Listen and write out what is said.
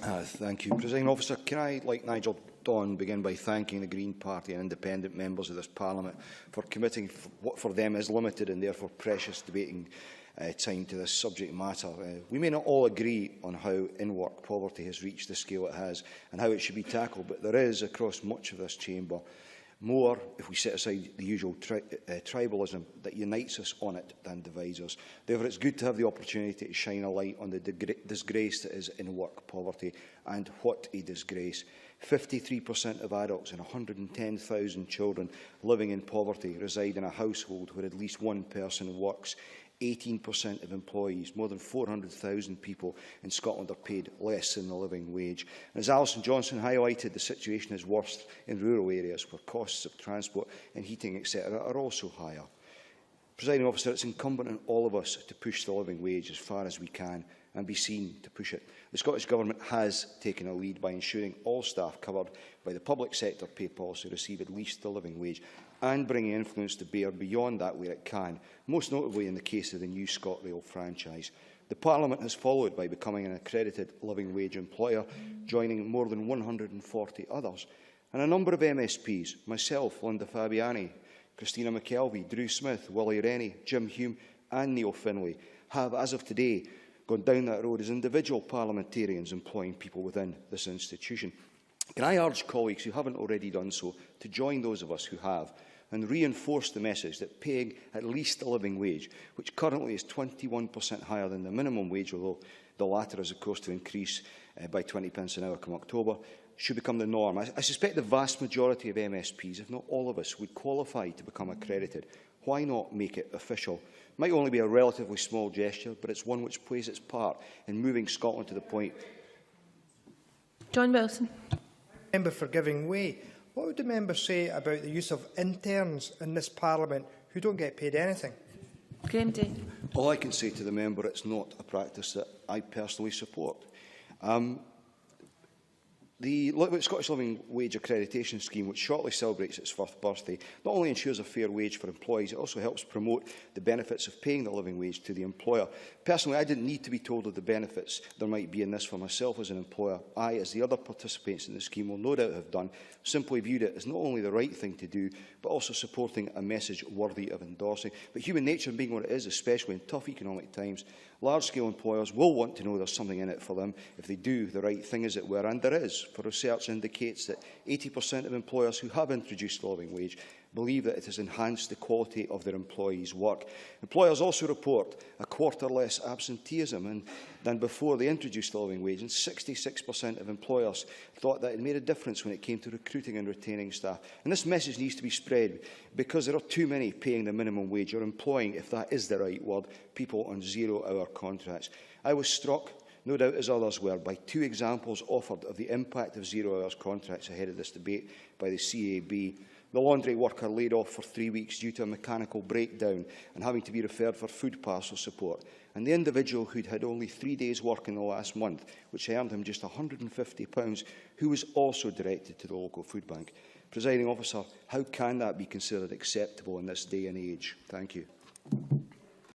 Thank you. Presiding Officer, can I, like Nigel Donn, begin by thanking the Green Party and independent members of this Parliament for committing what for them is limited and therefore precious debating time to this subject matter. We may not all agree on how in-work poverty has reached the scale it has and how it should be tackled, but there is, across much of this chamber, more, if we set aside the usual tribalism, that unites us on it than divides us. Therefore, it's good to have the opportunity to shine a light on the disgrace that is in-work poverty, and what a disgrace. 53% of adults and 110,000 children living in poverty reside in a household where at least one person works. 18% of employees, more than 400,000 people in Scotland, are paid less than the living wage. And as Alison Johnson highlighted, the situation is worse in rural areas where costs of transport and heating, etc., are also higher. Presiding Officer, it's incumbent on all of us to push the living wage as far as we can and be seen to push it. The Scottish Government has taken a lead by ensuring all staff covered by the public sector pay policy receive at least the living wage, and bringing influence to bear beyond that where it can, most notably in the case of the new ScotRail franchise. The Parliament has followed by becoming an accredited living wage employer, joining more than 140 others. And a number of MSPs, myself, Linda Fabiani, Christina McKelvey, Drew Smith, Willie Rennie, Jim Hume and Neil Finlay, have, as of today, gone down that road as individual parliamentarians employing people within this institution. Can I urge colleagues who haven't already done so to join those of us who have and reinforce the message that paying at least the living wage, which currently is 21% higher than the minimum wage, although the latter is of course to increase by 20 pence an hour come October, should become the norm. I suspect the vast majority of MSPs, if not all of us, would qualify to become accredited. Why not make it official? It might only be a relatively small gesture, but it's one which plays its part in moving Scotland to the point. John Wilson. Member for giving way. What would the member say about the use of interns in this Parliament who don't get paid anything? Graham Day. All I can say to the member, it's not a practice that I personally support. The Scottish Living Wage Accreditation Scheme, which shortly celebrates its 1st birthday, not only ensures a fair wage for employees, it also helps promote the benefits of paying the living wage to the employer. Personally, I didn't need to be told of the benefits there might be in this for myself as an employer. I, as the other participants in the scheme will no doubt have done, simply viewed it as not only the right thing to do, but also supporting a message worthy of endorsing. But human nature being what it is, especially in tough economic times, large-scale employers will want to know there's something in it for them if they do the right thing, as it were, and there is. For research indicates that 80% of employers who have introduced the living wage believe that it has enhanced the quality of their employees' work. Employers also report a quarter less absenteeism than before they introduced the living wage, and 66% of employers thought that it made a difference when it came to recruiting and retaining staff. And this message needs to be spread because there are too many paying the minimum wage or employing, if that is the right word, people on zero-hour contracts. I was struck, no doubt as others were, by 2 examples offered of the impact of zero-hours contracts ahead of this debate by the CAB. The laundry worker laid off for 3 weeks due to a mechanical breakdown and having to be referred for food parcel support, and the individual who'd had only 3 days' work in the last month, which earned him just £150, who was also directed to the local food bank. Presiding Officer, how can that be considered acceptable in this day and age? Thank you.